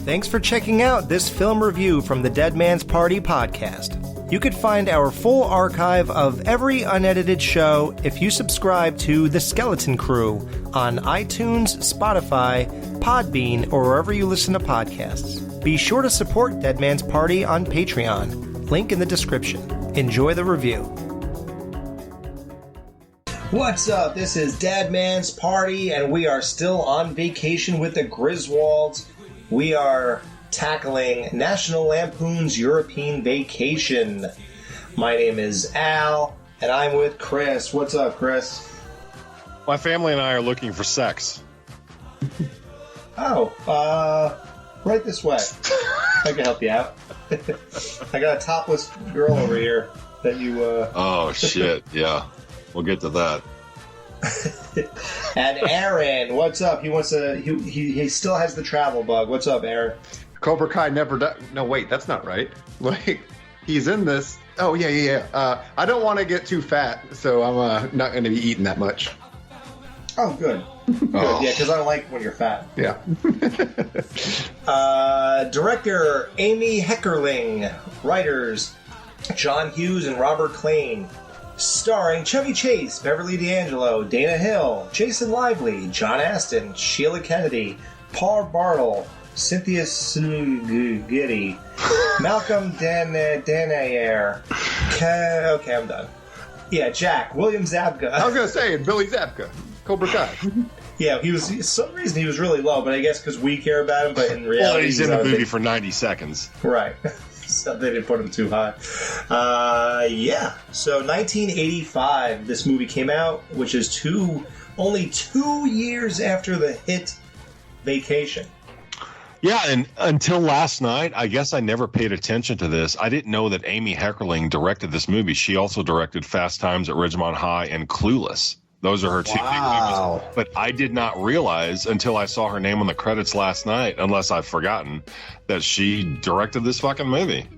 Thanks for checking out this film review from the Dead Man's Party podcast. You could find our full archive of every unedited show if you subscribe to The Skeleton Crew on iTunes, Spotify, Podbean, or wherever you listen to podcasts. Be sure to support Dead Man's Party on Patreon. Link in the description. Enjoy the review. What's up? This is Dead Man's Party, and we are still on vacation with the Griswolds. We are tackling National Lampoon's European Vacation. My name is Al, and I'm with Chris. What's up, Chris? My family and I are looking for sex. Right this way. I can help you out. I got a topless girl over here that you, Oh, shit, yeah. We'll get to that. And Aaron, what's up? He wants to. He still has the travel bug. What's up, Aaron? Cobra Kai never died. No, wait, that's not right. Like, he's in this. Oh, yeah. I don't want to get too fat, so I'm not going to be eating that much. Oh, good. Good. Oh. Yeah, because I don't like when you're fat. Yeah. Director Amy Heckerling. Writers John Hughes and Robert Klane. Starring Chevy Chase, Beverly D'Angelo, Dana Hill, Jason Lively, John Astin, Sheila Kennedy, Paul Bartle, Cynthia Sugiddy, Malcolm Danayer. Okay, I'm done. Yeah, Jack, William Zabka. I was going to say, Billy Zabka, Cobra Kai. Yeah, for some reason he was really low, but I guess because we care about him, but in reality... Well, he's in the movie for 90 seconds. Right. So they didn't put him too high. So 1985, this movie came out, which is only 2 years after the hit Vacation. Yeah, and until last night, I guess I never paid attention to this. I didn't know that Amy Heckerling directed this movie. She also directed Fast Times at Ridgemont High and Clueless. Those are her two big movies. But I did not realize until I saw her name on the credits last night, unless I've forgotten, that she directed this fucking movie.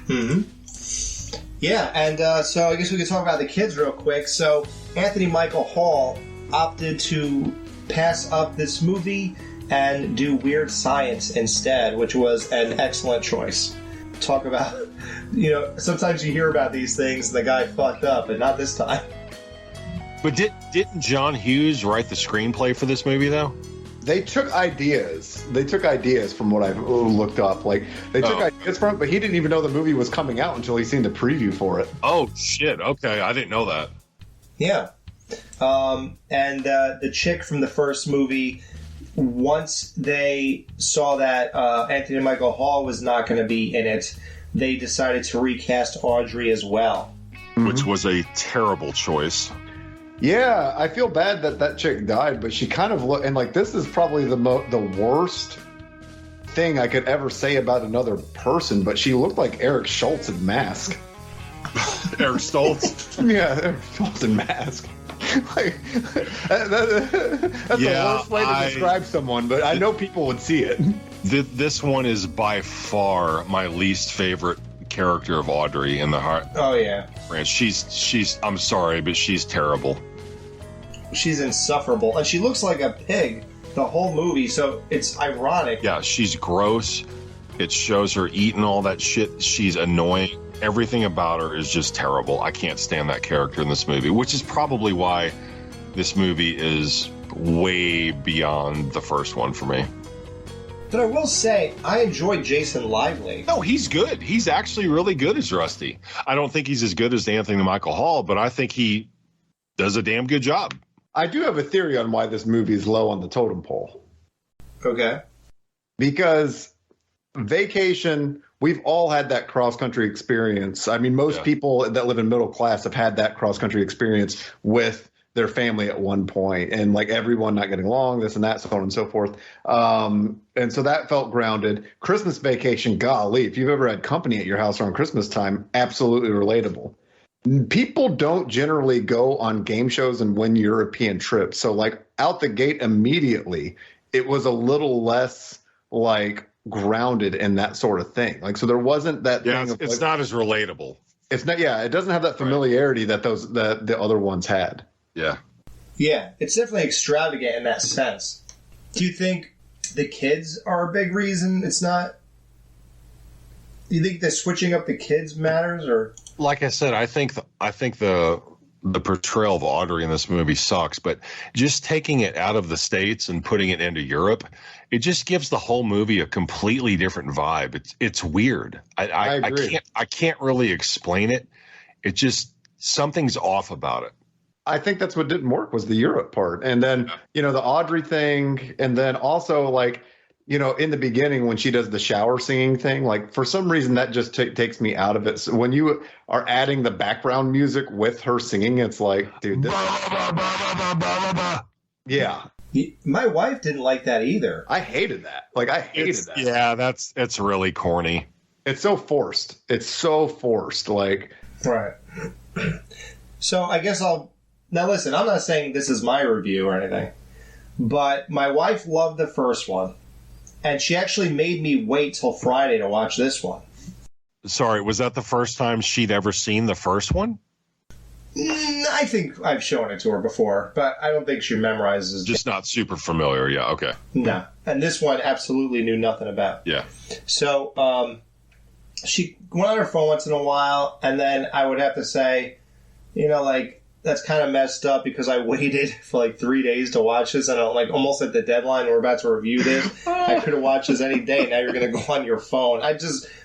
Mm-hmm. Yeah, and so I guess we could talk about the kids real quick. So Anthony Michael Hall opted to pass up this movie and do Weird Science instead, which was an excellent choice. Talk about, sometimes you hear about these things and the guy fucked up, and not this time. But didn't John Hughes write the screenplay for this movie, though? They took ideas. From what I've looked up. Like, they took ideas from it, but he didn't even know the movie was coming out until he seen the preview for it. Oh, shit. Okay, I didn't know that. Yeah. And the chick from the first movie, once they saw that Anthony Michael Hall was not going to be in it, they decided to recast Audrey as well. Which was a terrible choice. Yeah, I feel bad that chick died, but she kind of looked, and like, this is probably the worst thing I could ever say about another person, but she looked like Eric Schultz in Mask. Eric Stoltz? Yeah, Eric Schultz in Mask. Like, that's the worst way to describe someone, but I know people would see it. This one is by far my least favorite character of Audrey in the heart. Oh yeah, she's I'm sorry, but she's terrible. She's insufferable, and she looks like a pig the whole movie, so it's ironic. Yeah, she's gross. It shows her eating all that shit. She's annoying. Everything about her is just terrible. I can't stand that character in this movie, which is probably why this movie is way beyond the first one for me. But I will say, I enjoyed Jason Lively. No, he's good. He's actually really good as Rusty. I don't think he's as good as Anthony Michael Hall, but I think he does a damn good job. I do have a theory on why this movie is low on the totem pole. Okay. Because Vacation, we've all had that cross-country experience. I mean, most people that live in middle class have had that cross-country experience with their family at one point, and like everyone not getting along, this and that, so on and so forth. And so that felt grounded. Christmas Vacation, golly, if you've ever had company at your house around Christmas time, absolutely relatable. People don't generally go on game shows and win European trips. So like out the gate immediately, it was a little less like grounded in that sort of thing. Like, so there wasn't that thing of, it's like, not as relatable. It's not, it doesn't have that familiarity that the other ones had. Yeah. Yeah, it's definitely extravagant in that sense. Do you think the kids are a big reason it's not. Do you think that switching up the kids matters, or? Like I said, I think the portrayal of Audrey in this movie sucks, but just taking it out of the States and putting it into Europe, it just gives the whole movie a completely different vibe. It's weird. I agree. I can't really explain it. It just, something's off about it. I think that's what didn't work was the Europe part. And then, the Audrey thing. And then also like, in the beginning when she does the shower singing thing, like for some reason that just takes me out of it. So when you are adding the background music with her singing, it's like, dude, yeah. My wife didn't like that either. I hated that. Like I hated that. Yeah, it's really corny. It's so forced. Like, right. So I guess now listen, I'm not saying this is my review or anything, but my wife loved the first one. And she actually made me wait till Friday to watch this one. Sorry, was that the first time she'd ever seen the first one? I think I've shown it to her before, but I don't think she memorizes. Just not super familiar. Yeah, okay. No. And this one absolutely knew nothing about. Yeah. So she went on her phone once in a while, and then I would have to say, that's kind of messed up because I waited for like 3 days to watch this, and I'm like almost at the deadline. We're about to review this. I could have watched this any day. Now you're going to go on your phone.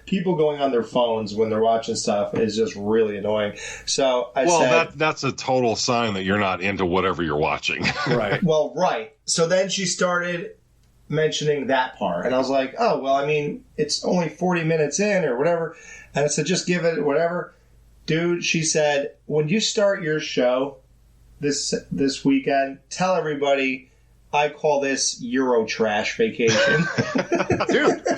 People going on their phones when they're watching stuff is just really annoying. So I said, that's a total sign that you're not into whatever you're watching. Right. Well, right. So then she started mentioning that part, and I was like, oh, well, I mean, it's only 40 minutes in or whatever. And I said, just give it whatever. Dude, she said, when you start your show this weekend, tell everybody I call this Euro trash vacation.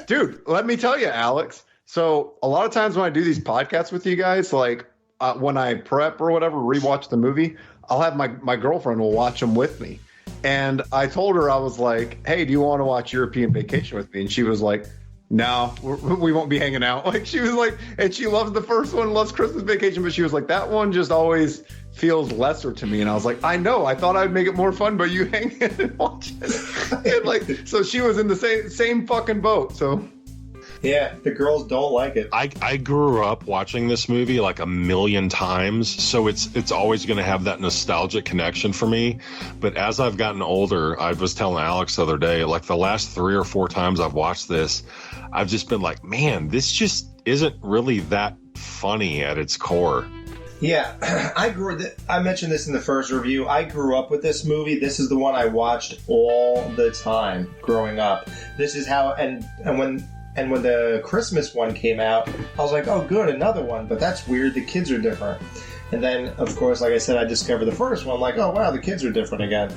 Dude, let me tell you, Alex. So a lot of times when I do these podcasts with you guys, like when I prep or whatever, rewatch the movie, I'll have my girlfriend will watch them with me. And I told her, I was like, hey, do you want to watch European Vacation with me? And she was like, no, we won't be hanging out. Like she was like, and she loves the first one, loves Christmas Vacation, but she was like, that one just always feels lesser to me. And I was like, I know, I thought I'd make it more fun, but you hang in and watch it. And so she was in the same fucking boat. So yeah, the girls don't like it. I grew up watching this movie like a million times, so it's always going to have that nostalgic connection for me. But as I've gotten older, I was telling Alex the other day, like the last 3 or 4 times I've watched this, I've just been like, man, this just isn't really that funny at its core. Yeah, I mentioned this in the first review. I grew up with this movie. This is the one I watched all the time growing up. This is how, and when the Christmas one came out, I was like, oh, good, another one. But that's weird. The kids are different. And then, of course, like I said, I discovered the first one. I'm like, oh, wow, the kids are different again.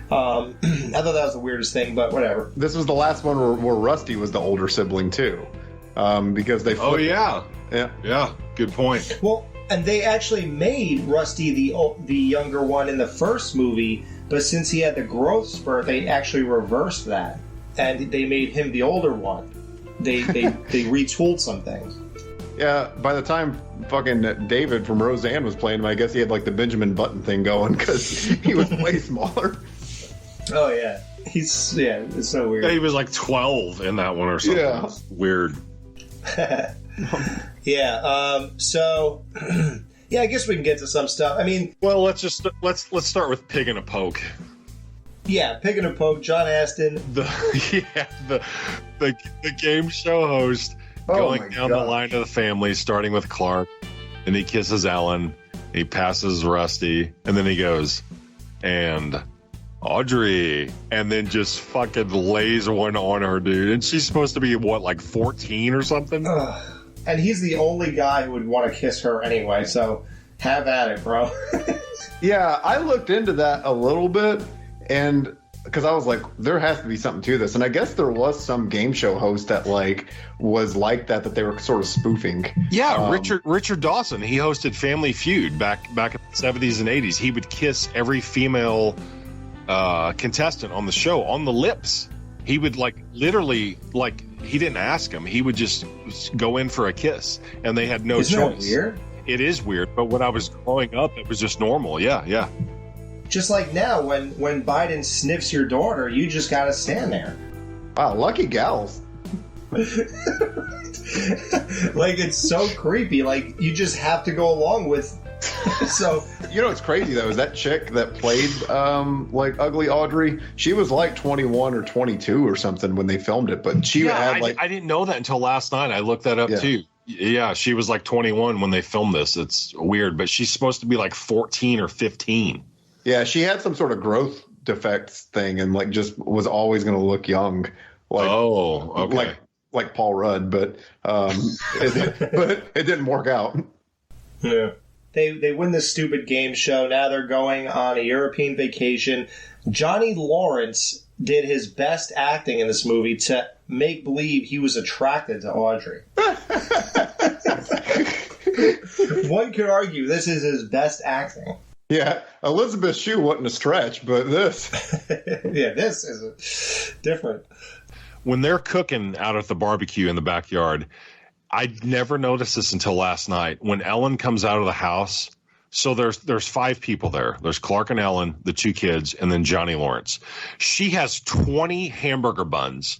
I thought that was the weirdest thing, but whatever. This was the last one where Rusty was the older sibling, too. Because they flipped. Oh, yeah. Yeah. Yeah, good point. Well, and they actually made Rusty the younger one in the first movie, but since he had the growth spurt, they actually reversed that. And they made him the older one. They retooled some things. Yeah, by the time fucking David from Roseanne was playing him, I guess he had like the Benjamin Button thing going because he was way smaller. Oh yeah, it's so weird. Yeah, he was like 12 in that one or something. Yeah, it's weird. Yeah. So yeah, I guess we can get to some stuff. I mean, well, let's start with Pig and a Poke. Yeah, Pig and a Poke, John Astin. The game show host going down the line of the family, starting with Clark, and he kisses Ellen, he passes Rusty, and then he goes, and Audrey, and then just fucking lays one on her, dude. And she's supposed to be, what, like 14 or something? And he's the only guy who would want to kiss her anyway, so have at it, bro. Yeah, I looked into that a little bit, and because I was like, there has to be something to this. And I guess there was some game show host that like was like that they were sort of spoofing. Yeah, Richard Dawson, he hosted Family Feud back in the 70s and 80s. He would kiss every female contestant on the show on the lips. He would like literally, like, he didn't ask him. He would just go in for a kiss, and they had no choice. Isn't that weird? It is weird, but when I was growing up, it was just normal. Yeah. Just like now, when Biden sniffs your daughter, you just got to stand there. Wow, lucky gals. Like, it's so creepy. Like, you just have to go along with. So you know what's crazy though is that chick that played like Ugly Audrey. She was like 21 or 22 or something when they filmed it, but she had like I didn't know that until last night. I looked that up too. Yeah, she was like 21 when they filmed this. It's weird, but she's supposed to be like 14 or 15. Yeah, she had some sort of growth defects thing and like just was always going to look young. Like, oh, okay. Like Paul Rudd, but it didn't work out. Yeah. They win this stupid game show. Now they're going on a European vacation. Johnny Lawrence did his best acting in this movie to make believe he was attracted to Audrey. One could argue this is his best acting. Yeah, Elizabeth Shue wasn't a stretch, but this. Yeah, this is different. When they're cooking out at the barbecue in the backyard, I never noticed this until last night. When Ellen comes out of the house, so there's 5 people there. There's Clark and Ellen, the 2 kids, and then Johnny Lawrence. She has 20 hamburger buns.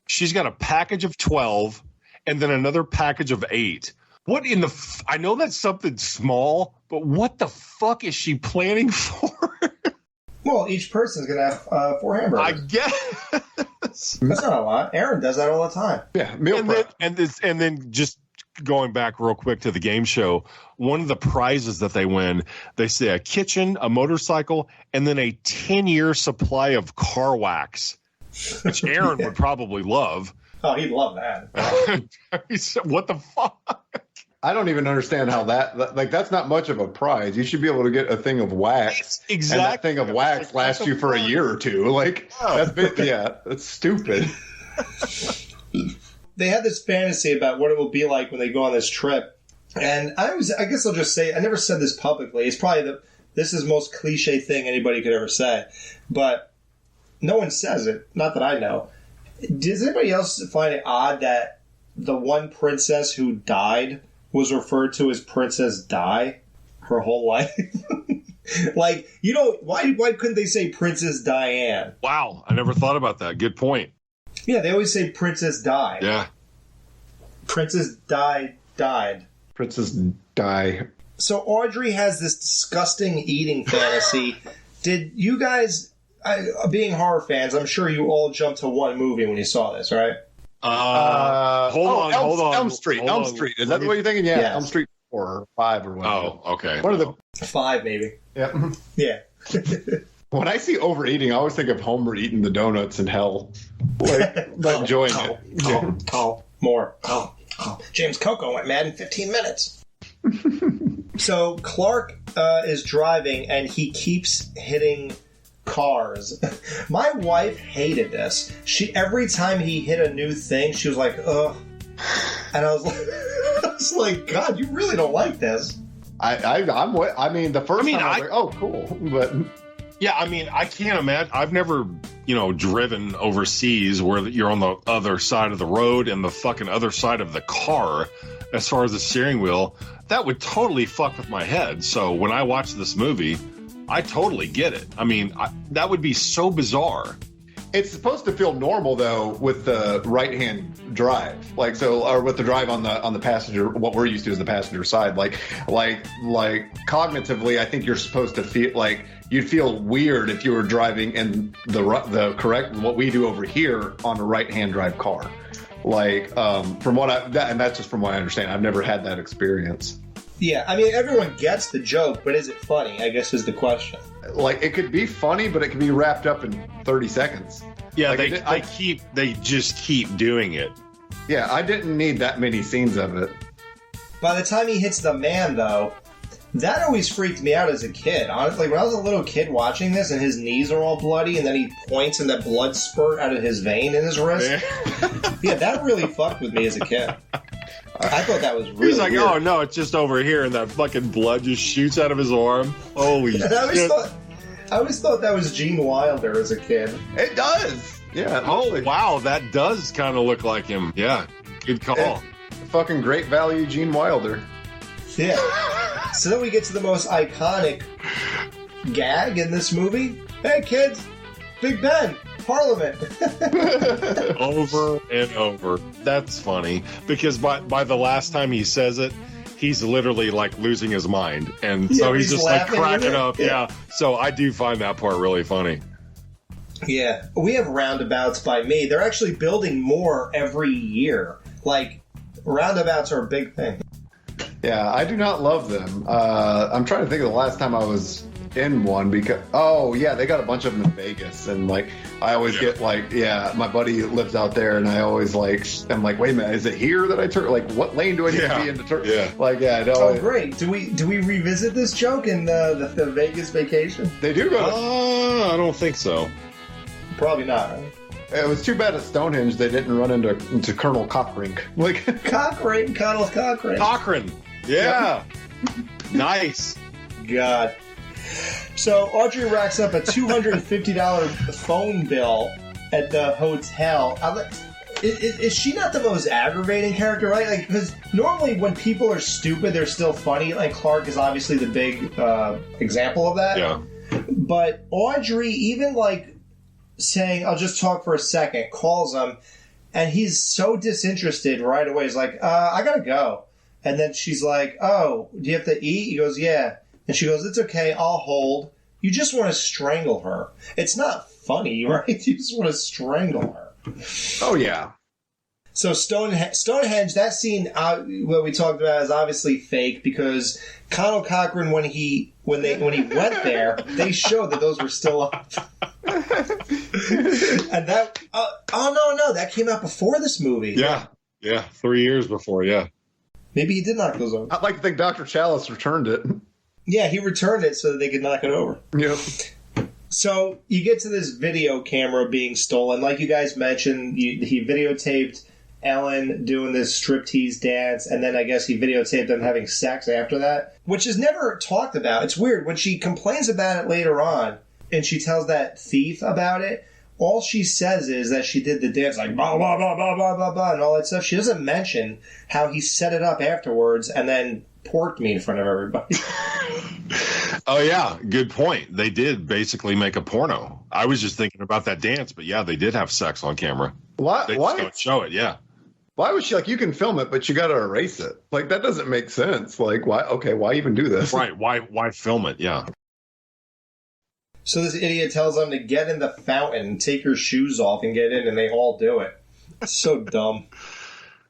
She's got a package of 12 and then another package of 8. What in the I know that's something small, but what the fuck is she planning for? Well, each person's going to have 4 hamburgers. I guess. That's not a lot. Aaron does that all the time. Yeah, meal prep. And then just going back real quick to the game show, one of the prizes that they win, they say a kitchen, a motorcycle, and then a 10-year supply of car wax, which Aaron would probably love. Oh, he'd love that. What the fuck? I don't even understand how that's not much of a prize. You should be able to get a thing of wax. Exactly. And that thing of wax lasts you for a year or two. Like, that's stupid. They had this fantasy about what it will be like when they go on this trip. And I guess I'll just say, I never said this publicly. It's probably this is the most cliche thing anybody could ever say. But no one says it. Not that I know. Does anybody else find it odd that the one princess who died was referred to as Princess Di her whole life? Like, you know, why couldn't they say Princess Diane? Wow, I never thought about that. Good point. Yeah, they always say Princess Di. Yeah. Princess Di died. Princess Di. So Audrey has this disgusting eating fantasy. Did you guys, being horror fans, I'm sure you all jumped to one movie when you saw this, right? Hold on. Elm Street. Is that what you're thinking? Yeah, yes. Elm Street 4 or 5 or whatever. Oh, okay. One of the 5 maybe. Yeah. Yeah. When I see overeating, I always think of Homer eating the donuts in hell, like enjoying it. More. James Coco went mad in 15 minutes. So Clark is driving and he keeps hitting cars. My wife hated this. She, every time he hit a new thing, she was like, ugh. And I was like, God, you really don't like this. I mean, the first time I was like, oh, cool. But yeah, I mean, I can't imagine. I've never, driven overseas where you're on the other side of the road and the fucking other side of the car as far as the steering wheel. That would totally fuck with my head. So when I watch this movie, I totally get it. I mean, that would be so bizarre. It's supposed to feel normal though with the right-hand drive, or with the drive on the passenger. What we're used to is the passenger side. Like cognitively, I think you're supposed to feel like you'd feel weird if you were driving in the correct what we do over here on a right-hand drive car. From what and that's just from what I understand. I've never had that experience. Yeah, I mean, everyone gets the joke, but is it funny, I guess is the question. It could be funny, but it could be wrapped up in 30 seconds. Yeah, they just keep doing it. Yeah, I didn't need that many scenes of it. By the time he hits the man, though, that always freaked me out as a kid. Honestly, when I was a little kid watching this and his knees are all bloody and then he points and that blood spurt out of his vein in his wrist. Yeah, that really fucked with me as a kid. I thought that was really He's like, weird. Oh, no, it's just over here, and that fucking blood just shoots out of his arm. Holy shit. I always thought that was Gene Wilder as a kid. It does. Yeah. Oh, wow, that does kind of look like him. Yeah, good call. Fucking great value Gene Wilder. Yeah. So then we get to the most iconic gag in this movie. Hey, kids, Big Ben, Parliament. Over and over. That's funny because by the last time he says it, he's literally like losing his mind, and so he's just like cracking up. Yeah. So I do find that part really funny. Yeah, we have roundabouts by me. They're actually building more every year. Like, roundabouts are a big thing. Yeah, I do not love them. I'm trying to think of the last time I was in one because they got a bunch of them in Vegas, and like I always get like my buddy lives out there, and I always like I'm like, wait a minute, is it here that I turn? Like, what lane do I need to be in to turn? Yeah, like no. Oh, great. Do we revisit this joke in the Vegas vacation? They do go. I don't think so. Probably not. Right? It was too bad at Stonehenge they didn't run into Colonel Cochrane. Like Colonel Cochrane. Cochrane. Yeah. Nice. God. So Audrey racks up a $250 phone bill at the hotel. Is she not the most aggravating character, right? Like, because normally when people are stupid, they're still funny. Like Clark is obviously the big example of that. Yeah. But Audrey, even like saying, "I'll just talk for a second," calls him, and he's so disinterested right away. He's like, "I gotta go," and then she's like, "Oh, do you have to eat?" He goes, "Yeah." And she goes, "It's okay, I'll hold." You just want to strangle her. It's not funny, right? You just want to strangle her. Oh, yeah. So Stonehenge, that scene what we talked about is obviously fake because Conal Cochran, when he went there, they showed that those were still up. And that no, that came out before this movie. Yeah, 3 years before. Yeah, maybe he did knock those over. I'd like to think Dr. Chalice returned it. Yeah, he returned it so that they could knock it over. Yep. So you get to this video camera being stolen. Like you guys mentioned, he videotaped Ellen doing this striptease dance, and then I guess he videotaped them having sex after that, which is never talked about. It's weird. When she complains about it later on, and she tells that thief about it, all she says is that she did the dance, like, blah, blah, blah, blah, blah, blah, blah, and all that stuff. She doesn't mention how he set it up afterwards and then porked me in front of everybody. Oh, yeah. Good point. They did basically make a porno. I was just thinking about that dance, but yeah, they did have sex on camera. Why? They just don't show it, yeah. Why was she like, you can film it, but you got to erase it? Like, that doesn't make sense. Like, why? Okay, why even do this? Right. Why film it? Yeah. So this idiot tells them to get in the fountain, take your shoes off, and get in, and they all do it. So dumb.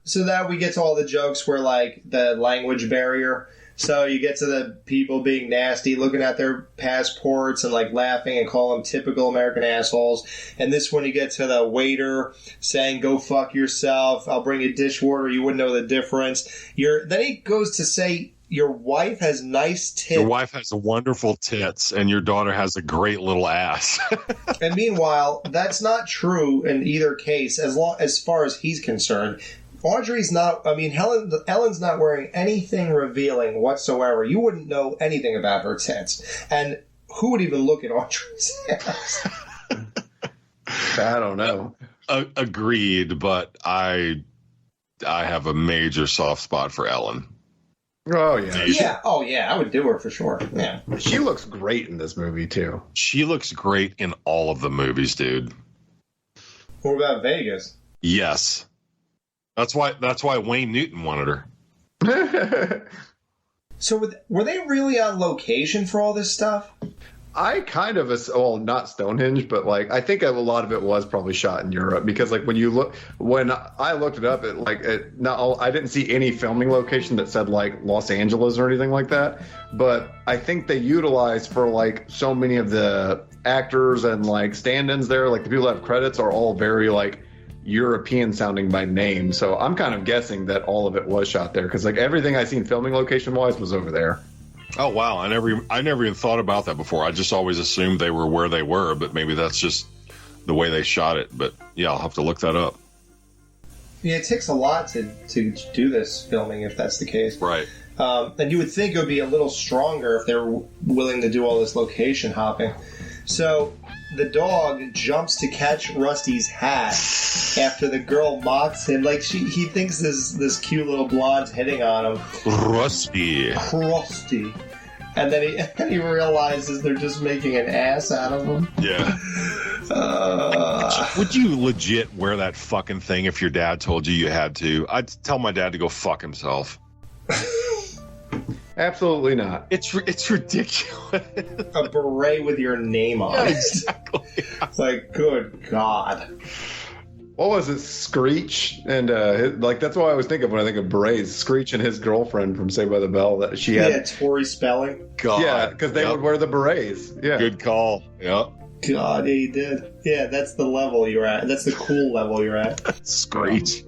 So that we get to all the jokes where, like, the language barrier. So you get to the people being nasty, looking at their passports and, like, laughing and calling them typical American assholes. And this one you get to the waiter saying, "Go fuck yourself. I'll bring you dishwater. You wouldn't know the difference." Then he goes to say, "Your wife has nice tits." Your wife has wonderful tits, and your daughter has a great little ass. And meanwhile, that's not true in either case, as far as he's concerned. Audrey's not, Ellen's not wearing anything revealing whatsoever. You wouldn't know anything about her tits. And who would even look at Audrey's ass? I don't know. Agreed, but I have a major soft spot for Ellen. Oh, yeah. Yeah. Oh, yeah. I would do her for sure. Yeah. She looks great in this movie, too. She looks great in all of the movies, dude. What about Vegas? Yes. That's why Wayne Newton wanted her. So were they really on location for all this stuff? I kind of, not Stonehenge, but like I think a lot of it was probably shot in Europe because like when I looked it up, I didn't see any filming location that said like Los Angeles or anything like that. But I think they utilized for like so many of the actors and like stand-ins there, like the people that have credits are all very like European sounding by name. So I'm kind of guessing that all of it was shot there because like everything I seen filming location wise was over there. Oh wow! I never even thought about that before. I just always assumed they were where they were, but maybe that's just the way they shot it. But yeah, I'll have to look that up. Yeah, it takes a lot to do this filming if that's the case. Right. And you would think it would be a little stronger if they were willing to do all this location hopping. So the dog jumps to catch Rusty's hat after the girl mocks him. Like he thinks this cute little blonde's hitting on him. Rusty. And then he realizes they're just making an ass out of him. Yeah. Would you legit wear that fucking thing if your dad told you had to? I'd tell my dad to go fuck himself. Absolutely not. It's ridiculous. A beret with your name on it. Exactly. It's like, good God. What was it? Screech and that's what I was thinking when I think of berets. Screech and his girlfriend from Saved by the Bell that she had. Yeah, Tori Spelling. God. Yeah, because they would wear the berets. Yeah. Good call. Yep. God, yeah, he did. Yeah, that's the level you're at. That's the cool level you're at. Screech.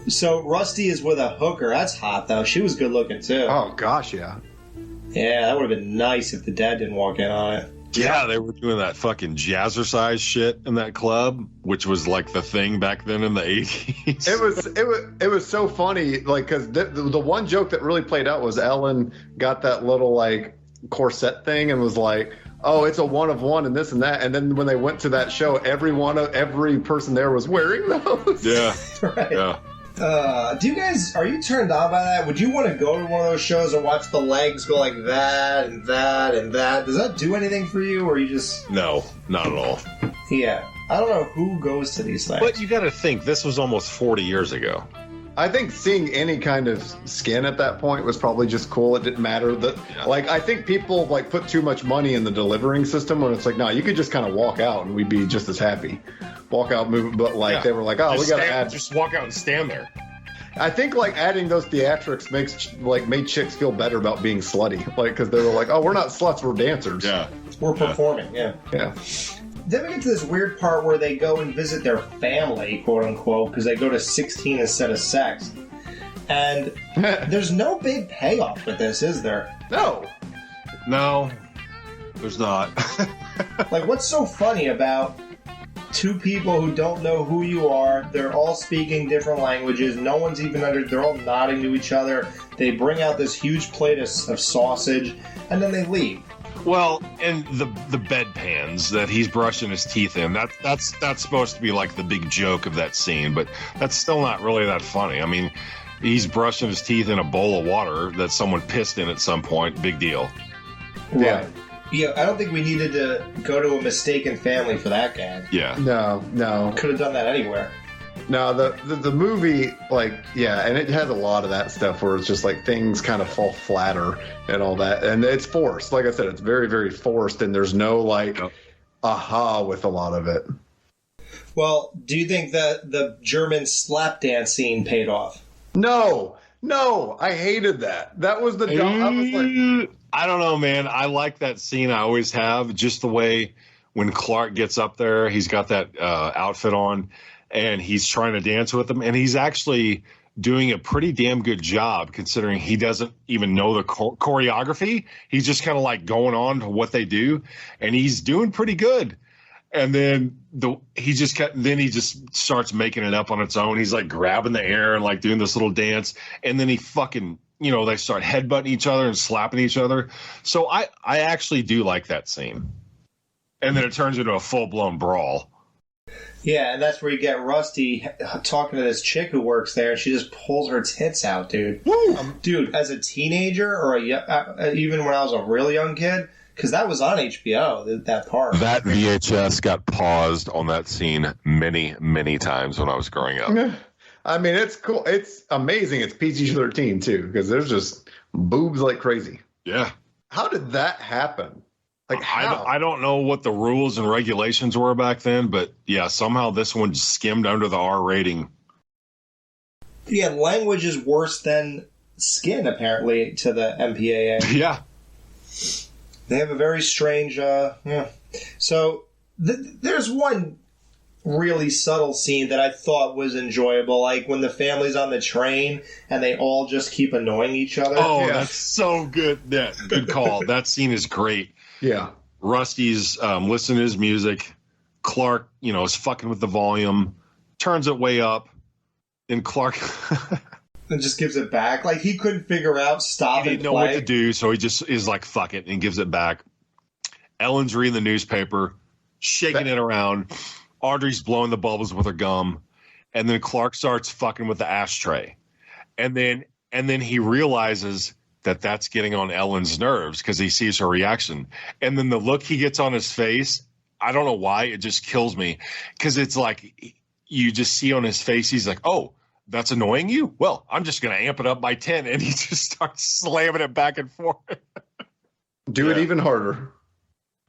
So Rusty is with a hooker. That's hot, though. She was good looking, too. Oh, gosh, yeah. Yeah, that would have been nice if the dad didn't walk in on it. Yeah, they were doing that fucking jazzercise shit in that club, which was like the thing back then in the 80s. It was so funny, like, because the one joke that really played out was Ellen got that little, like, corset thing and was like, oh, it's a one of one and this and that. And then when they went to that show, every person there was wearing those. Yeah. Right. Yeah. Are you turned on by that? Would you want to go to one of those shows and watch the legs go like that and that and that? Does that do anything for you, or you just... No, not at all. Yeah. I don't know who goes to these things. But you got to think, this was almost 40 years ago. I think seeing any kind of skin at that point was probably just cool. It didn't matter like, I think people like put too much money in the delivering system when it's like, no, you could just kind of walk out and we'd be just as happy. Walk out, move, but like they were like, oh, we got to add. Just walk out and stand there. I think like adding those theatrics made chicks feel better about being slutty, like because they were like, oh, we're not sluts, we're dancers. Yeah, we're performing. Yeah. Then we get to this weird part where they go and visit their family, quote unquote, because they go to 16 instead of sex. And there's no big payoff with this, is there? No, there's not. Like, what's so funny about two people who don't know who you are? They're all speaking different languages. No one's even they're all nodding to each other. They bring out this huge plate of sausage, and then they leave. Well, and the bedpans that he's brushing his teeth in, that's supposed to be like the big joke of that scene, but that's still not really that funny. I mean, he's brushing his teeth in a bowl of water that someone pissed in at some point. Big deal. Yeah. Yeah, I don't think we needed to go to a mistaken family for that gag. Yeah. No. Could have done that anywhere. No, the movie, like, yeah, and it has a lot of that stuff where it's just like things kind of fall flatter and all that. And it's forced. Like I said, it's very, very forced, and there's no, like, aha with a lot of it. Well, do you think that the German slap dance scene paid off? No, I hated that. That was the dumb. I was like, I don't know, man. I like that scene. I always have. Just the way when Clark gets up there, he's got that outfit on, and he's trying to dance with them, and he's actually doing a pretty damn good job considering he doesn't even know the choreography. He's just kind of like going on to what they do, and he's doing pretty good. And then he just starts making it up on its own. He's like grabbing the air and like doing this little dance, and then he fucking, they start headbutting each other and slapping each other. So I actually do like that scene. And then it turns into a full-blown brawl. Yeah, and that's where you get Rusty talking to this chick who works there, and she just pulls her tits out, dude. Dude, as a teenager, or even when I was a real young kid, because that was on HBO, that part. That VHS got paused on that scene many, many times when I was growing up. I mean, it's cool. It's amazing. It's PG-13, too, because there's just boobs like crazy. Yeah. How did that happen? Like, how? I don't know what the rules and regulations were back then, but yeah, somehow this one skimmed under the R rating. Yeah, language is worse than skin, apparently, to the MPAA. Yeah. They have a very strange... So, there's one really subtle scene that I thought was enjoyable, like when the family's on the train and they all just keep annoying each other. Oh, yeah. That's so good. Yeah, good call. That scene is great. Yeah. Rusty's listening to his music. Clark, is fucking with the volume, turns it way up, and Clark... and just gives it back. Like, he couldn't figure out stop and play. He didn't know what to do, so he just is like, fuck it, and gives it back. Ellen's reading the newspaper, shaking it around. Audrey's blowing the bubbles with her gum. And then Clark starts fucking with the ashtray. And then he realizes that that's getting on Ellen's nerves because he sees her reaction. And then the look he gets on his face, I don't know why, it just kills me because it's like you just see on his face, he's like, oh, that's annoying you? Well, I'm just going to amp it up by 10. And he just starts slamming it back and forth. Do it even harder.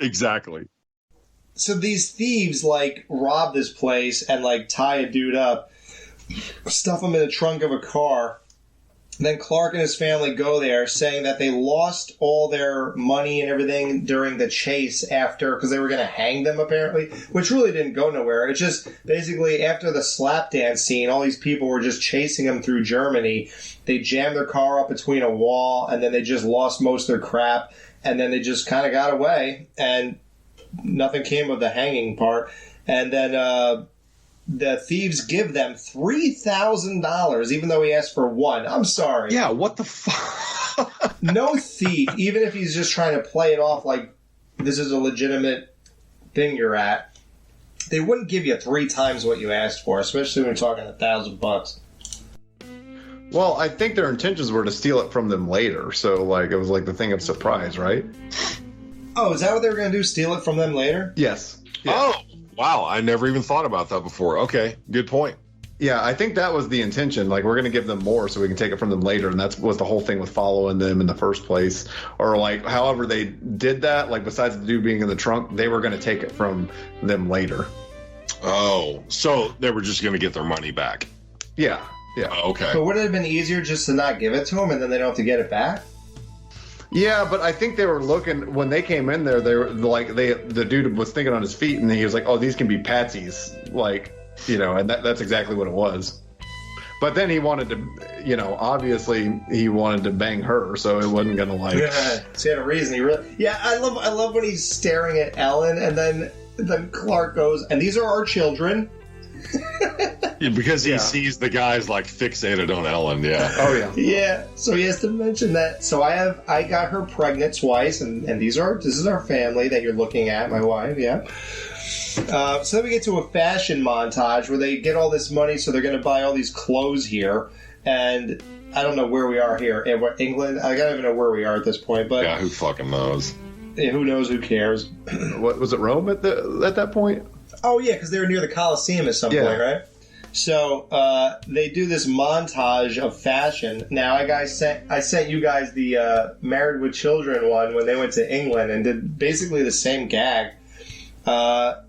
Exactly. So these thieves, like, rob this place and, like, tie a dude up, stuff him in the trunk of a car. Then Clark and his family go there saying that they lost all their money and everything during the chase after, because they were going to hang them apparently, which really didn't go nowhere. It's just basically after the slap dance scene, all these people were just chasing them through Germany. They jammed their car up between a wall and then they just lost most of their crap and then they just kind of got away and nothing came of the hanging part. And then, the thieves give them $3,000, even though he asked for one. I'm sorry. Yeah, what the fuck? No thief, even if he's just trying to play it off like this is a legitimate thing you're at, they wouldn't give you 3 times what you asked for, especially when you're talking $1,000. Well, I think their intentions were to steal it from them later, so like it was like the thing of surprise, right? Oh, is that what they were going to do? Steal it from them later? Yes. Yeah. Oh, wow. I never even thought about that before. Okay, good point. Yeah, I think that was the intention. Like, we're going to give them more so we can take it from them later. And was the whole thing with following them in the first place. Or, like, however they did that, like, besides the dude being in the trunk, they were going to take it from them later. Oh, so they were just going to get their money back. Yeah, yeah. Oh, okay. But would it have been easier just to not give it to them and then they don't have to get it back? Yeah, but I think they were looking, when they came in there, they were like, the dude was thinking on his feet and he was like, oh, these can be patsies. Like, you know, and that's exactly what it was. But then he wanted to, you know, obviously he wanted to bang her, so it wasn't gonna like. Yeah, so he had a reason. I love when he's staring at Ellen, and then Clark goes, "And these are our children." Yeah, because he sees the guys like fixated on Ellen. Yeah. Oh yeah. Yeah. So he has to mention that. So I got her pregnant twice, and this is our family that you're looking at, my wife. Yeah. So then we get to a fashion montage where they get all this money, so they're going to buy all these clothes here. And I don't know where we are here. England? I don't even know where we are at this point. But yeah, who fucking knows? Who knows? Who cares? What was it? Rome at that point? Oh yeah, because they were near the Colosseum at some point, right? So they do this montage of fashion. Now, I sent you guys the Married with Children one when they went to England and did basically the same gag.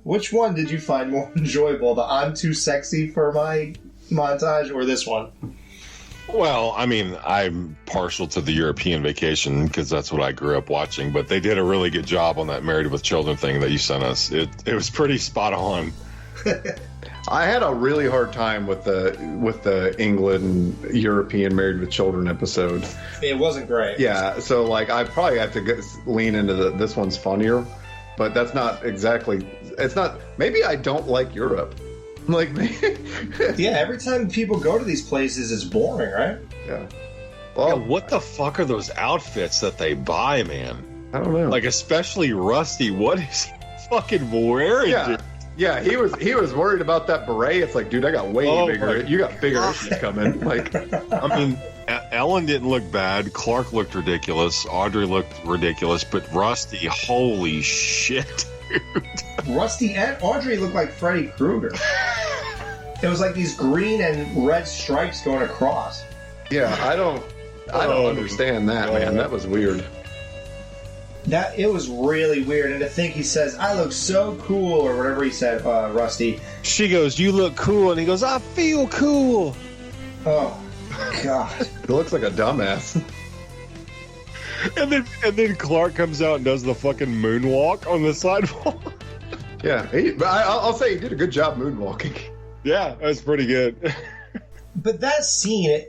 Which one did you find more enjoyable? The I'm too sexy for my montage or this one? Well, I mean, I'm partial to the European Vacation because that's what I grew up watching, but they did a really good job on that Married with Children thing that you sent us. It was pretty spot on. I had a really hard time with the England European Married with Children episode. It wasn't great. Yeah, so like I probably have to lean into this one's funnier. But that's not exactly. It's not. Maybe I don't like Europe. Like, yeah. Every time people go to these places, it's boring, right? Yeah. Well, yeah, what the fuck are those outfits that they buy, man? I don't know. Like, especially Rusty. What is he fucking wearing? Yeah. Dude? Yeah, he was worried about that beret. It's like, dude, I got way bigger. You got bigger issues coming. Like, I mean. Ellen didn't look bad. Clark looked ridiculous. Audrey looked ridiculous. But Rusty, holy shit, dude. Rusty and Audrey looked like Freddy Krueger. It was like these green and red stripes going across. Yeah, I don't understand that, man. That was weird. It was really weird. And to think he says, I look so cool, or whatever he said, Rusty. She goes, you look cool. And he goes, I feel cool. Oh. God, it looks like a dumbass. And then Clark comes out and does the fucking moonwalk on the sidewalk. Yeah, I'll say he did a good job moonwalking. Yeah, that's pretty good. But that scene,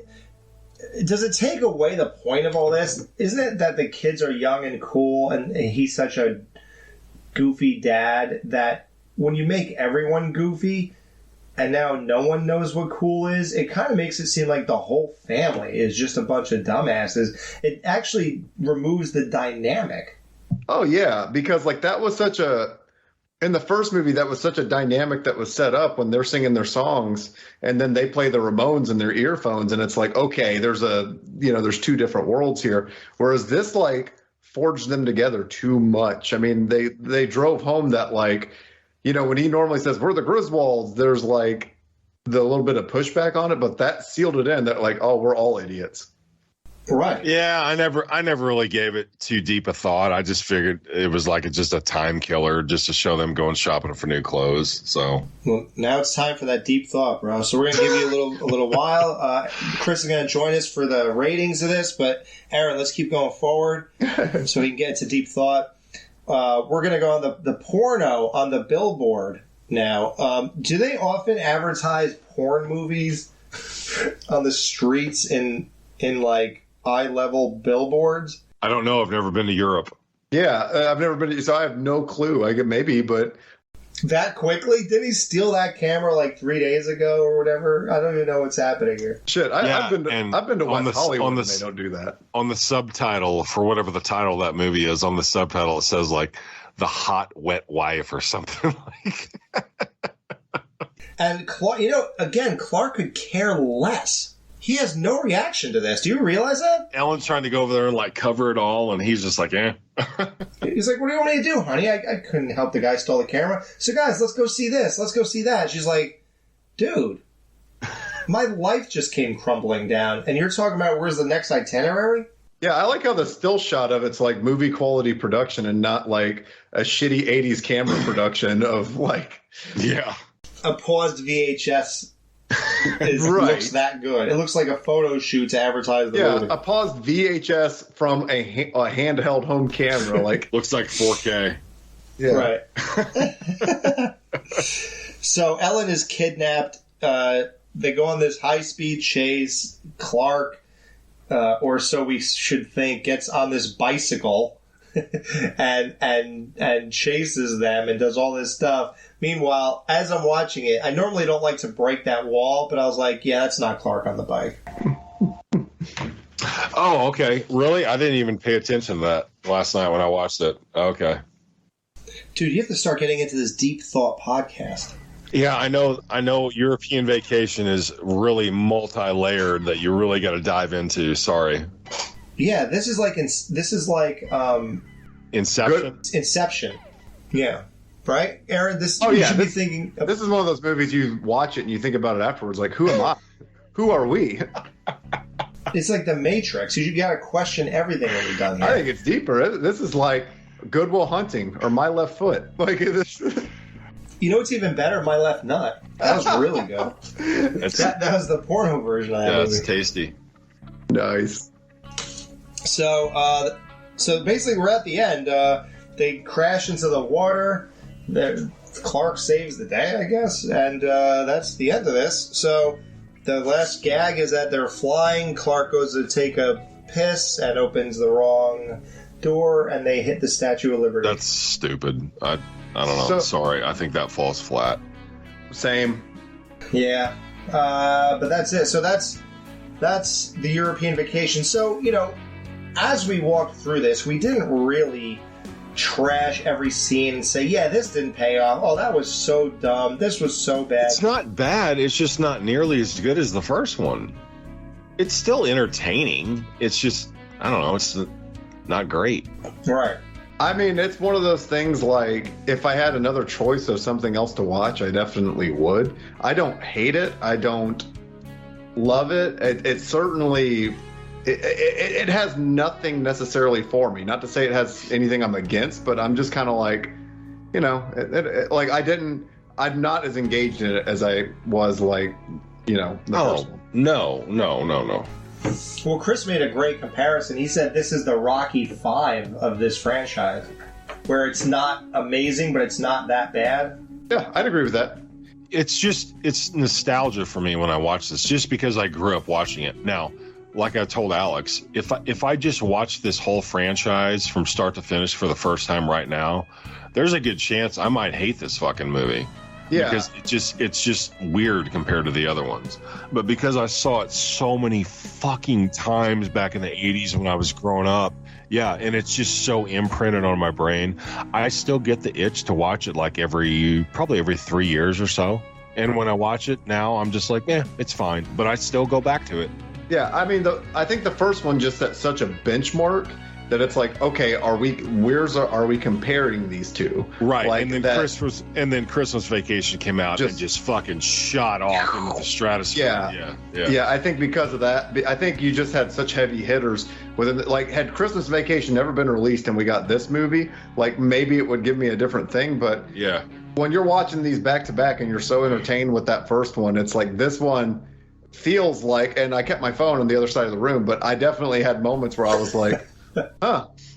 does it take away the point of all this? Isn't it that the kids are young and cool, and he's such a goofy dad that when you make everyone goofy, and now no one knows what cool is, it kind of makes it seem like the whole family is just a bunch of dumbasses. It actually removes the dynamic. Oh, yeah, because like that was such a In the first movie, that was such a dynamic that was set up when they're singing their songs, and then they play the Ramones in their earphones, and it's like, okay, there's two different worlds here. Whereas this like forged them together too much. I mean, they drove home that like, when he normally says we're the Griswolds, there's like the little bit of pushback on it, but that sealed it in that like, oh, we're all idiots. Right. Yeah, I never really gave it too deep a thought. I just figured it was like just a time killer just to show them going shopping for new clothes. So well, now it's time for that deep thought, bro. So we're gonna give you a little while. Chris is gonna join us for the ratings of this, but Aaron, let's keep going forward so we can get into deep thought. We're gonna go on the porno on the billboard now. Do they often advertise porn movies on the streets in like eye-level billboards? I don't know. I've never been to Europe. Yeah, I've never been, so I have no clue. I get maybe, but that quickly? Did he steal that camera like 3 days ago or whatever? I don't even know what's happening here. Shit, I've been to West Hollywood and they don't do that. On the subtitle, for whatever the title of that movie is, on the subtitle it says like the hot wet wife or something like. And Clark, Clark could care less. He has no reaction to this. Do you realize that? Ellen's trying to go over there and like cover it all, and he's just like, eh. He's like, what do you want me to do, honey? I couldn't help the guy stole the camera. So guys, let's go see this. Let's go see that. She's like, dude, my life just came crumbling down, and you're talking about where's the next itinerary? Yeah, I like how the still shot of it's like movie quality production and not like a shitty 80s camera production of like... Yeah. A paused VHS Right. looks that good. It looks like a photo shoot to advertise the movie. Yeah, a paused VHS from a handheld home camera. Like looks like 4K. Yeah. Right. So Ellen is kidnapped. They go on this high-speed chase. Clark, or so we should think, gets on this bicycle and chases them and does all this stuff. Meanwhile, as I'm watching it, I normally don't like to break that wall, but I was like, yeah, that's not Clark on the bike. Oh, okay. Really? I didn't even pay attention to that last night when I watched it. Okay. Dude, you have to start getting into this deep thought podcast. Yeah, I know European Vacation is really multi-layered that you really got to dive into. Sorry. Yeah, this is like Inception. Inception. Yeah. Right, Aaron? This oh you yeah, should be thinking. This is one of those movies you watch it and you think about it afterwards. Like, who am I? Who are we? It's like The Matrix. You got to question everything when you're done here. I think it's deeper. This is like Good Will Hunting or My Left Foot. Like this. You know what's even better? My Left Nut. That was really good. That was the porno version I had. Yeah, it's tasty. Nice. So basically, we're at the end. They crash into the water. Clark saves the day, I guess, and that's the end of this. So the last gag is that they're flying. Clark goes to take a piss and opens the wrong door, and they hit the Statue of Liberty. That's stupid. I don't know. Sorry, I think that falls flat. Same. Yeah, but that's it. So that's the European Vacation. So as we walked through this, we didn't really trash every scene and say, yeah, this didn't pay off. Oh, that was so dumb. This was so bad. It's not bad. It's just not nearly as good as the first one. It's still entertaining. It's just, I don't know, it's not great. Right. I mean, it's one of those things like, if I had another choice of something else to watch, I definitely would. I don't hate it. I don't love it. It certainly... It has nothing necessarily for me. Not to say it has anything I'm against, but I'm just kind of like, like I'm not as engaged in it as I was like, the first one. No. Well, Chris made a great comparison. He said this is the Rocky V of this franchise, where it's not amazing, but it's not that bad. Yeah, I'd agree with that. It's nostalgia for me when I watch this, just because I grew up watching it. Now, like I told Alex, if I just watch this whole franchise from start to finish for the first time right now, there's a good chance I might hate this fucking movie. Yeah. Because it's just weird compared to the other ones. But because I saw it so many fucking times back in the 80s when I was growing up, yeah, and it's just so imprinted on my brain, I still get the itch to watch it like probably every 3 years or so. And when I watch it now, I'm just like, it's fine. But I still go back to it. Yeah, I mean, I think the first one just set such a benchmark that it's like, okay, are we comparing these two? Right, like and then Christmas Vacation came out and just fucking shot off into the stratosphere. Yeah. I think because of that, I think you just had such heavy hitters within. Like, had Christmas Vacation never been released and we got this movie, like maybe it would give me a different thing. But yeah, when you're watching these back to back and you're so entertained with that first one, it's like this one feels like. And I kept my phone on the other side of the room, but I definitely had moments where I was like.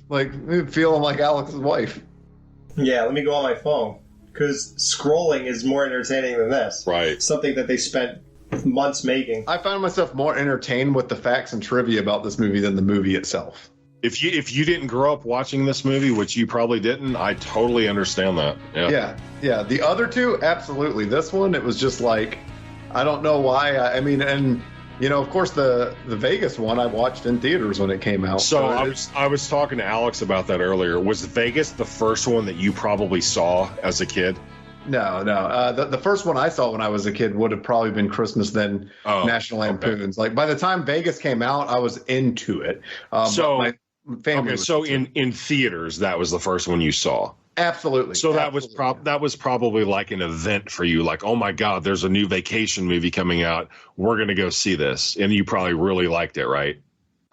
Like feeling like Alex's wife. Yeah, let me go on my phone because scrolling is more entertaining than this. Right, something that they spent months making. I found myself more entertained with the facts and trivia about this movie than the movie itself. If you didn't grow up watching this movie, which you probably didn't, I totally understand that. Yeah. The other two, absolutely. This one, it was just like, I don't know why. I mean, and. You know, of course, the Vegas one I watched in theaters when it came out. So I was talking to Alex about that earlier. Was Vegas the first one that you probably saw as a kid? No. The first one I saw when I was a kid would have probably been Christmas Then National Lampoons. Okay. Like by the time Vegas came out, I was into it. So my family. So in theaters, that was the first one you saw. Absolutely. So that was probably like an event for you. Like, oh my God, there's a new Vacation movie coming out. We're gonna go see this, and you probably really liked it, right?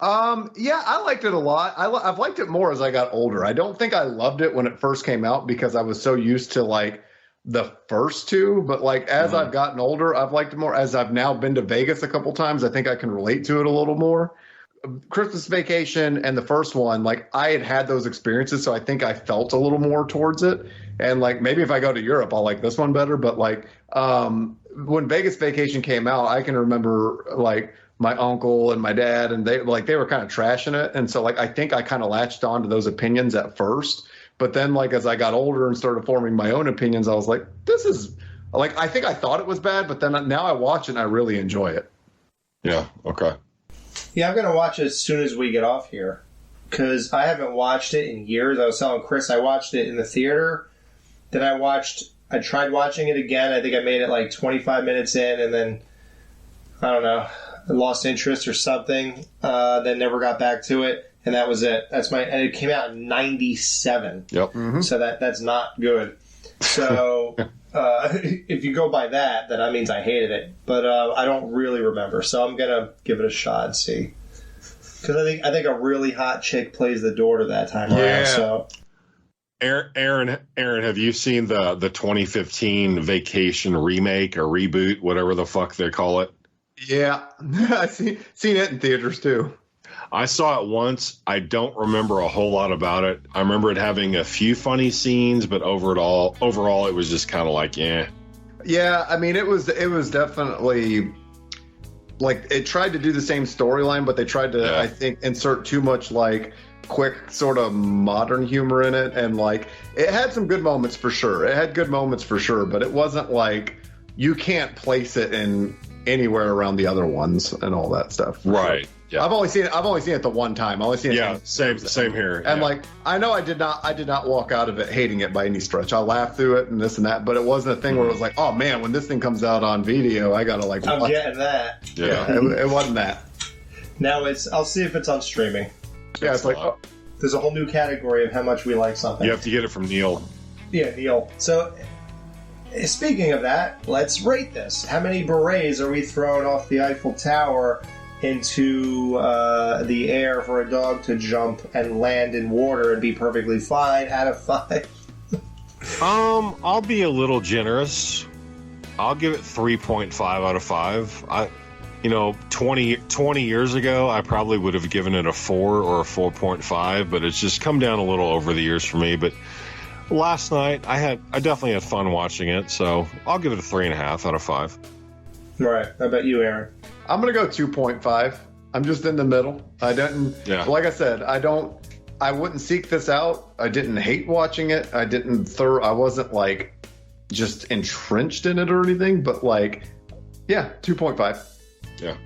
Yeah, I liked it a lot. I've liked it more as I got older. I don't think I loved it when it first came out because I was so used to like the first two. But like as I've gotten older, I've liked it more. As I've now been to Vegas a couple times, I think I can relate to it a little more. Christmas Vacation and the first one, like I had those experiences, so I think I felt a little more towards it. And like maybe if I go to Europe, I'll like this one better. But like when Vegas Vacation came out, I can remember like my uncle and my dad, and they were kind of trashing it. And so like I think I kind of latched on to those opinions at first. But then like as I got older and started forming my own opinions, I was like, this is like I think I thought it was bad, but then now I watch it and I really enjoy it. Yeah. Okay. Yeah, I'm going to watch it as soon as we get off here because I haven't watched it in years. I was telling Chris I watched it in the theater. Then I tried watching it again. I think I made it like 25 minutes in and then, I don't know, I lost interest or something. Then never got back to it. And that was it. And it came out in 97. Yep. Mm-hmm. So that's not good. So if you go by that, then that means I hated it. But I don't really remember, so I'm gonna give it a shot and see. Because I think a really hot chick plays the daughter that time around. So, Aaron, have you seen the 2015 Vacation remake or reboot, whatever the fuck they call it? Yeah, I've seen it in theaters too. I saw it once. I don't remember a whole lot about it. I remember it having a few funny scenes, but overall, it was just kind of like, eh. Yeah, I mean, it was definitely like it tried to do the same storyline, but they tried to, I think, insert too much like quick sort of modern humor in it, and like it had some good moments for sure. But it wasn't like you can't place it in anywhere around the other ones and all that stuff. Right. Yeah. I've only seen it the one time. I've only seen it. Same here. And like I know I did not walk out of it hating it by any stretch. I laughed through it and this and that, but it wasn't a thing where it was like, oh man, when this thing comes out on video, I gotta like. I'm getting that. Yeah, it wasn't that. Now I'll see if it's on streaming. Yeah, it's like there's a whole new category of how much we like something. You have to get it from Neil. Yeah, Neil. So speaking of that, let's rate this. How many berets are we throwing off the Eiffel Tower into the air for a dog to jump and land in water and be perfectly fine out of 5? I'll be a little generous. I'll give it 3.5 out of 5. 20 years ago, I probably would have given it a 4 or a 4.5, but it's just come down a little over the years for me. But last night, I definitely had fun watching it, so I'll give it a 3.5 out of 5. Right. How about you, Aaron? I'm gonna go 2.5. I'm just in the middle. I didn't. Yeah. Like I said, I wouldn't seek this out. I didn't hate watching it. I wasn't like just entrenched in it or anything, but like, yeah, 2.5. Yeah.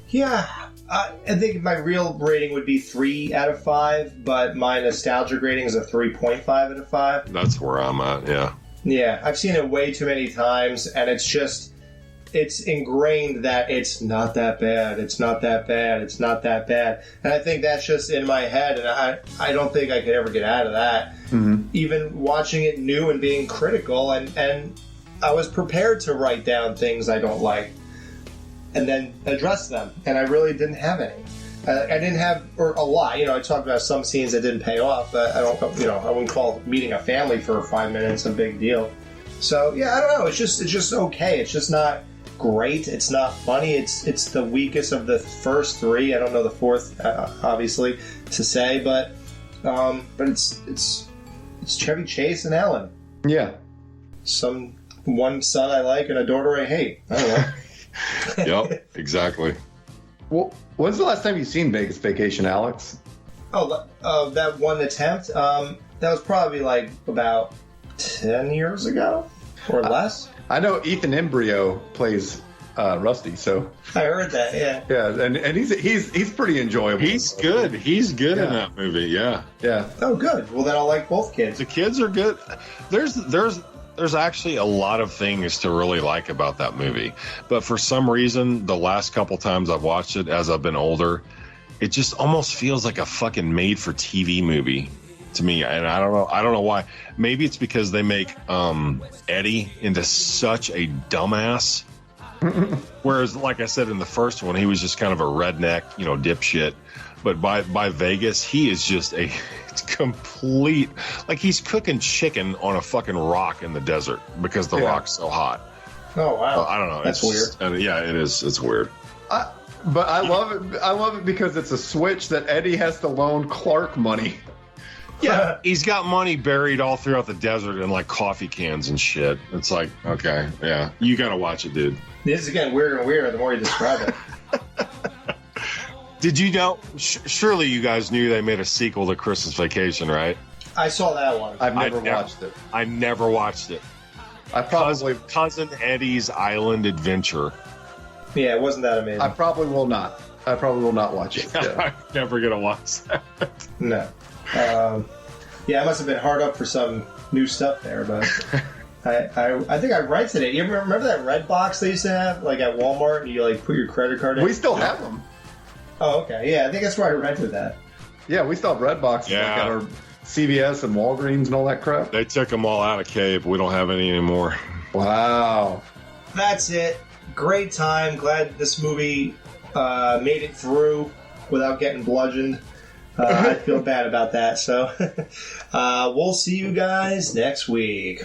Yeah. I think my real rating would be 3 out of 5, but my nostalgic rating is a 3.5 out of 5. That's where I'm at, yeah. Yeah, I've seen it way too many times, and it's ingrained that it's not that bad, it's not that bad, it's not that bad. And I think that's just in my head, and I don't think I could ever get out of that. Mm-hmm. Even watching it new and being critical, and I was prepared to write down things I don't like and then address them, and I really didn't have any. I didn't have a lot. I talked about some scenes that didn't pay off, but I wouldn't call meeting a family for 5 minutes a big deal. So yeah, I don't know. It's just okay. It's just not great. It's not funny. It's the weakest of the first 3. I don't know the fourth, obviously, to say, but it's Chevy Chase and Ellen. Yeah. One son I like and a daughter I hate. I don't know. Yep, exactly. Well, when's the last time you've seen Vegas Vacation, Alex? That one attempt? That was probably like about 10 years ago or less. I know Ethan Embry plays Rusty, so I heard that. Yeah, yeah, and he's pretty enjoyable. He's good. He's good in that movie. Yeah, yeah. Oh, good. Well, then I'll like both kids. The kids are good. There's actually a lot of things to really like about that movie, but for some reason, the last couple times I've watched it as I've been older, it just almost feels like a fucking made-for-TV movie to me, and I don't know why. Maybe it's because they make Eddie into such a dumbass, whereas, like I said in the first one, he was just kind of a redneck, dipshit. But by Vegas, he is just a complete, like he's cooking chicken on a fucking rock in the desert because the rock's so hot. Oh wow! I don't know. That's weird. Yeah, it is. It's weird. But I love it. I love it because it's a switch that Eddie has to loan Clark money. Yeah, he's got money buried all throughout the desert in like coffee cans and shit. It's like, okay, yeah, you gotta watch it, dude. This is getting weirder and weirder the more you describe it. Did you know? Surely you guys knew they made a sequel to Christmas Vacation, right? I saw that one. I've never watched it. I never watched it. I probably Cousin Eddie's Island Adventure. Yeah, it wasn't that amazing. I probably will not. I probably will not watch it. Yeah. I'm never gonna watch that. No. Yeah, I must have been hard up for some new stuff there, but I think I rented it. You remember that red box they used to have, like at Walmart, and you like put your credit card in? We still have them. Oh, okay. Yeah, I think that's where I rented that. Yeah, we still have red boxes like at our CVS and Walgreens and all that crap. They took them all out of Cave. We don't have any anymore. Wow. That's it. Great time. Glad this movie made it through without getting bludgeoned. I feel bad about that. So we'll see you guys next week.